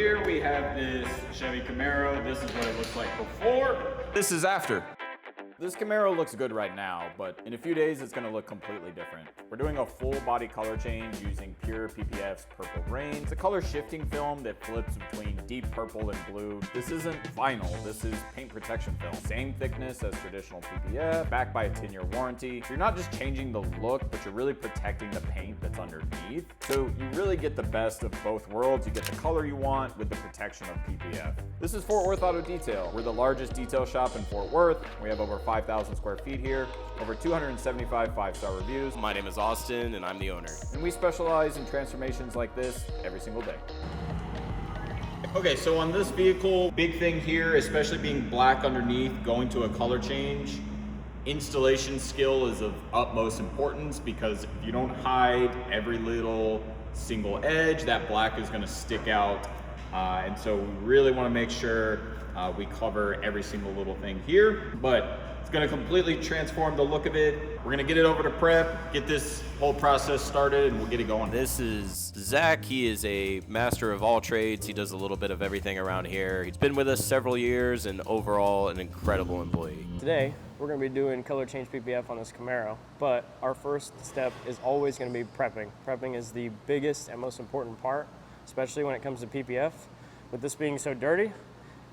Here we have this Chevy Camaro. This is what it looks like before. This is after. This Camaro looks good right now, but in a few days it's gonna look completely different. We're doing a full body color change using pure PPF's Purple Rain. It's a color shifting film that flips between deep purple and blue. This isn't vinyl, this is paint protection film. Same thickness as traditional PPF, backed by a 10-year warranty. So you're not just changing the look, but you're really protecting the paint that's underneath. So you really get the best of both worlds. You get the color you want with the protection of PPF. This is Fort Worth Auto Detail. We're the largest detail shop in Fort Worth. We have over 5,000 square feet here, over 275 5-star reviews. My name is Austin and I'm the owner. And we specialize in transformations like this every single day. Okay, so on this vehicle, big thing here, especially being black underneath, going to a color change, installation skill is of utmost importance because if you don't hide every little single edge, that black is gonna stick out. And so we really wanna make sure we cover every single little thing here, but it's gonna completely transform the look of it. We're gonna get it over to prep, get this whole process started, and we'll get it going. This is Zach. He is a master of all trades. He does a little bit of everything around here. He's been with us several years and overall an incredible employee. Today, we're gonna be doing color change PPF on this Camaro, but our first step is always gonna be prepping. Prepping is the biggest and most important part, especially when it comes to PPF. With this being so dirty,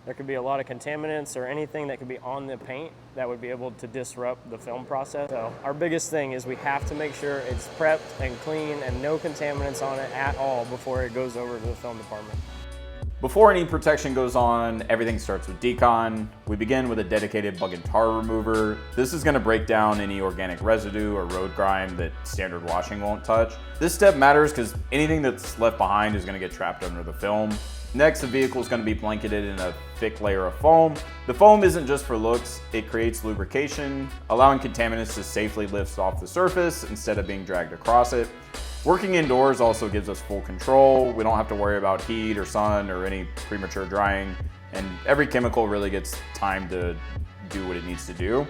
there could be a lot of contaminants or anything that could be on the paint that would be able to disrupt the film process. So our biggest thing is we have to make sure it's prepped and clean and no contaminants on it at all before it goes over to the film department. Before any protection goes on, everything starts with decon. We begin with a dedicated bug and tar remover. This is gonna break down any organic residue or road grime that standard washing won't touch. This step matters because anything that's left behind is gonna get trapped under the film. Next, the vehicle is going to be blanketed in a thick layer of foam. The foam isn't just for looks, it creates lubrication, allowing contaminants to safely lift off the surface instead of being dragged across it. Working indoors also gives us full control. We don't have to worry about heat or sun or any premature drying, and every chemical really gets time to do what it needs to do.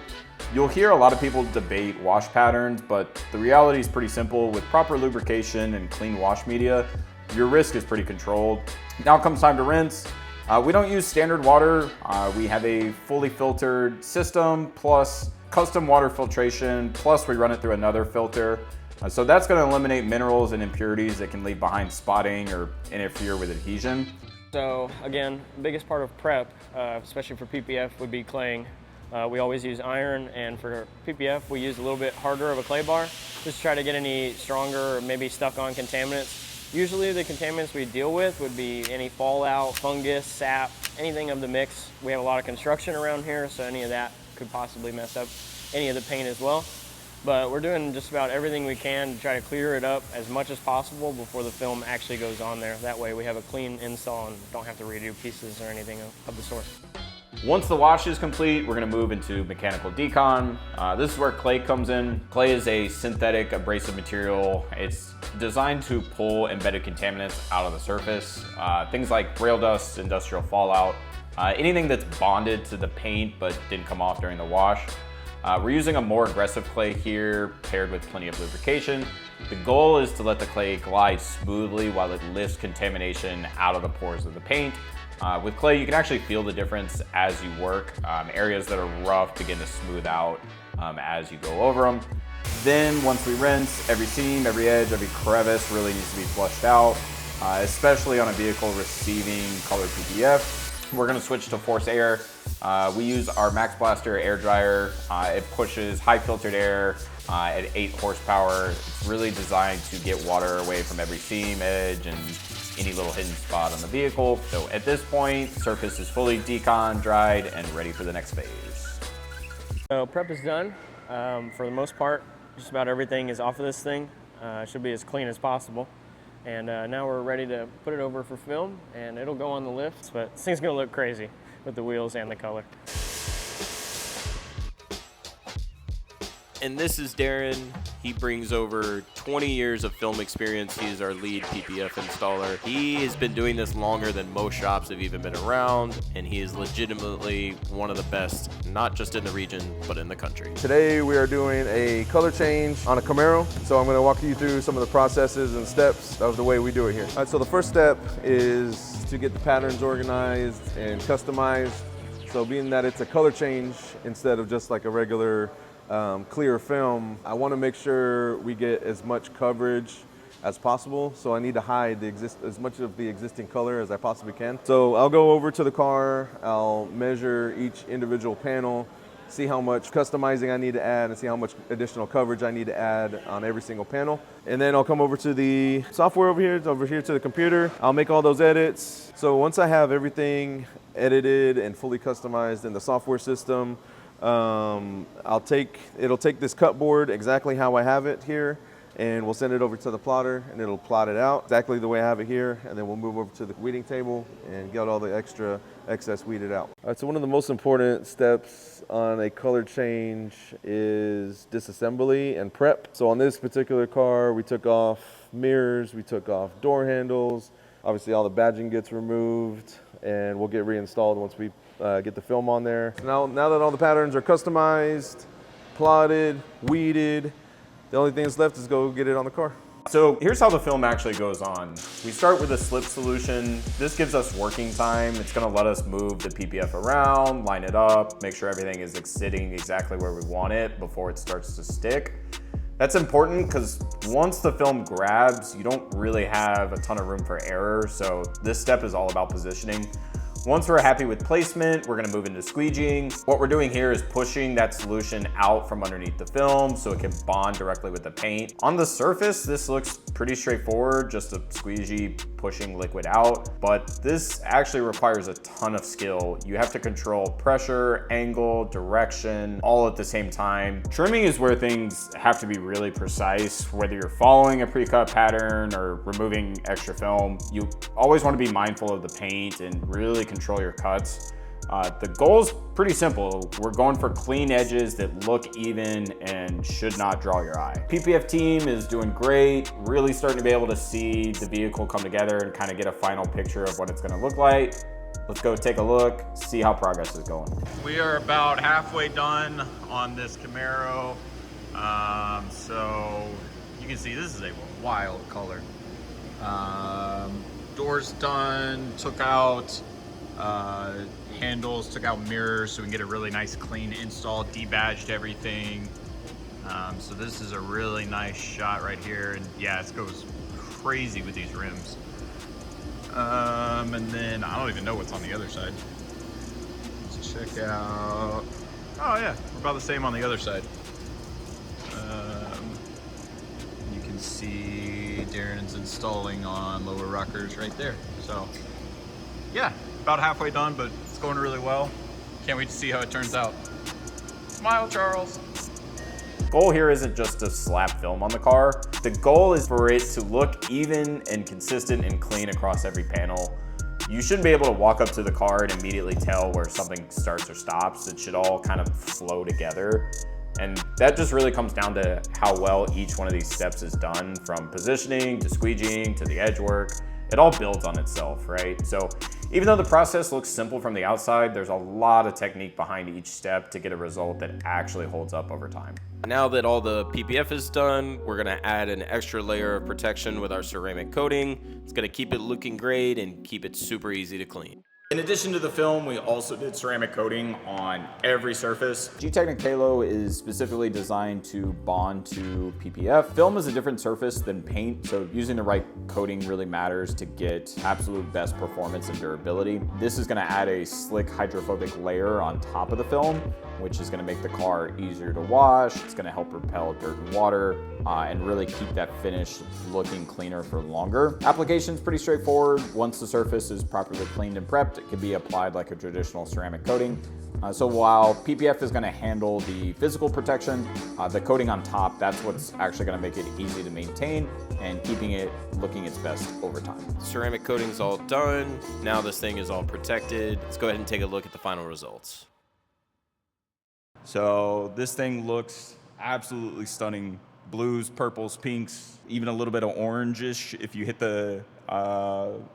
You'll hear a lot of people debate wash patterns, but the reality is pretty simple. With proper lubrication and clean wash media, your risk is pretty controlled. Now comes time to rinse. We don't use standard water. We have a fully filtered system plus custom water filtration, plus we run it through another filter. So that's gonna eliminate minerals and impurities that can leave behind spotting or interfere with adhesion. So again, the biggest part of prep, especially for PPF, would be claying. We always use iron, and for PPF, we use a little bit harder of a clay bar, just to try to get any stronger or maybe stuck on contaminants. Usually the contaminants we deal with would be any fallout, fungus, sap, anything of the mix. We have a lot of construction around here, so any of that could possibly mess up any of the paint as well. But we're doing just about everything we can to try to clear it up as much as possible before the film actually goes on there. That way we have a clean install and don't have to redo pieces or anything of the sort. Once the wash is complete, we're gonna move into mechanical decon. This is where clay comes in. Clay is a synthetic abrasive material. It's designed to pull embedded contaminants out of the surface. Things like rail dust, industrial fallout, anything that's bonded to the paint but didn't come off during the wash. We're using a more aggressive clay here, paired with plenty of lubrication. The goal is to let the clay glide smoothly while it lifts contamination out of the pores of the paint. With clay, you can actually feel the difference as you work. Areas that are rough begin to smooth out as you go over them. Then once we rinse, every seam, every edge, every crevice really needs to be flushed out, especially on a vehicle receiving color PPF. We're gonna switch to force air. We use our Max Blaster air dryer. It pushes high filtered air at 8 horsepower. It's really designed to get water away from every seam, edge, and any little hidden spot on the vehicle. So at this point, the surface is fully decon, dried, and ready for the next phase. So prep is done. For the most part, just about everything is off of this thing. It should be as clean as possible. And now we're ready to put it over for film, and it'll go on the lifts, but this thing's gonna look crazy with the wheels and the color. And this is Darren. He brings over 20 years of film experience. He is our lead PPF installer. He has been doing this longer than most shops have even been around, and he is legitimately one of the best, not just in the region, but in the country. Today we are doing a color change on a Camaro. So I'm going to walk you through some of the processes and steps of the way we do it here. All right, so the first step is to get the patterns organized and customized. So being that it's a color change instead of just like a regular clear film, I want to make sure we get as much coverage as possible. So I need to hide as much of the existing color as I possibly can. So I'll go over to the car, I'll measure each individual panel, see how much customizing I need to add and see how much additional coverage I need to add on every single panel. And then I'll come over to the software over here to the computer. I'll make all those edits. So once I have everything edited and fully customized in the software system, it'll take this cut board exactly how I have it here, and we'll send it over to the plotter and it'll plot it out exactly the way I have it here, and then we'll move over to the weeding table and get all the excess weeded out. All right, so one of the most important steps on a color change is disassembly and prep. So on this particular car, we took off mirrors, we took off door handles, obviously all the badging gets removed, and we'll get reinstalled once we get the film on there. Now that all the patterns are customized, plotted, weeded, the only thing that's left is go get it on the car. So here's how the film actually goes on. We start with a slip solution. This gives us working time. It's gonna let us move the PPF around, line it up, make sure everything is sitting exactly where we want it before it starts to stick. That's important because once the film grabs, you don't really have a ton of room for error. So this step is all about positioning. Once we're happy with placement, we're gonna move into squeegeeing. What we're doing here is pushing that solution out from underneath the film so it can bond directly with the paint. On the surface, this looks pretty straightforward, just a squeegee pushing liquid out, but this actually requires a ton of skill. You have to control pressure, angle, direction, all at the same time. Trimming is where things have to be really precise, whether you're following a pre-cut pattern or removing extra film. You always want to be mindful of the paint and really control your cuts. The goal is pretty simple. We're going for clean edges that look even and should not draw your eye. PPF team is doing great, really starting to be able to see the vehicle come together and kind of get a final picture of what it's gonna look like. Let's go take a look, see how progress is going. We are about halfway done on this Camaro. So you can see this is a wild color. Doors done, took out handles, took out mirrors so we can get a really nice clean install, debadged everything. So this is a really nice shot right here, and yeah, it goes crazy with these rims. And then I don't even know what's on the other side. Let's check out. Oh yeah, we're about the same on the other side. You can see Darren's installing on lower rockers right there. So yeah, about halfway done, but it's going really well. Can't wait to see how it turns out. Smile, Charles. Goal here isn't just to slap film on the car. The goal is for it to look even and consistent and clean across every panel. You shouldn't be able to walk up to the car and immediately tell where something starts or stops. It should all kind of flow together. And that just really comes down to how well each one of these steps is done, from positioning to squeegeeing to the edge work. It all builds on itself, right? So even though the process looks simple from the outside, there's a lot of technique behind each step to get a result that actually holds up over time. Now that all the PPF is done, we're gonna add an extra layer of protection with our ceramic coating. It's gonna keep it looking great and keep it super easy to clean. In addition to the film, we also did ceramic coating on every surface. Gtechniq Halo is specifically designed to bond to PPF. Film is a different surface than paint, so using the right coating really matters to get absolute best performance and durability. This is gonna add a slick hydrophobic layer on top of the film, which is gonna make the car easier to wash. It's gonna help repel dirt and water and really keep that finish looking cleaner for longer. Application's pretty straightforward. Once the surface is properly cleaned and prepped, it can be applied like a traditional ceramic coating. So while PPF is gonna handle the physical protection, the coating on top, that's what's actually gonna make it easy to maintain and keeping it looking its best over time. Ceramic coating's all done. Now this thing is all protected. Let's go ahead and take a look at the final results. So this thing looks absolutely stunning blues, purples, pinks, even a little bit of orangish if you hit the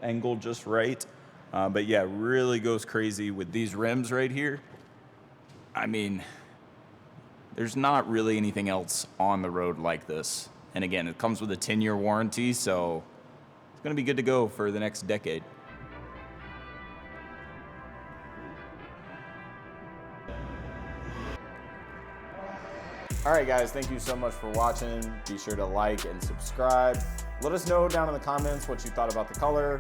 angle just right. But yeah, really goes crazy with these rims right here. I mean, there's not really anything else on the road like this. And again, it comes with a 10-year warranty, so it's gonna be good to go for the next decade. All right, guys, thank you so much for watching. Be sure to like and subscribe. Let us know down in the comments what you thought about the color.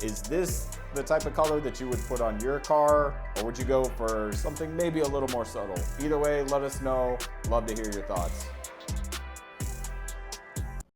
Is this the type of color that you would put on your car, or would you go for something maybe a little more subtle? Either way, let us know. Love to hear your thoughts.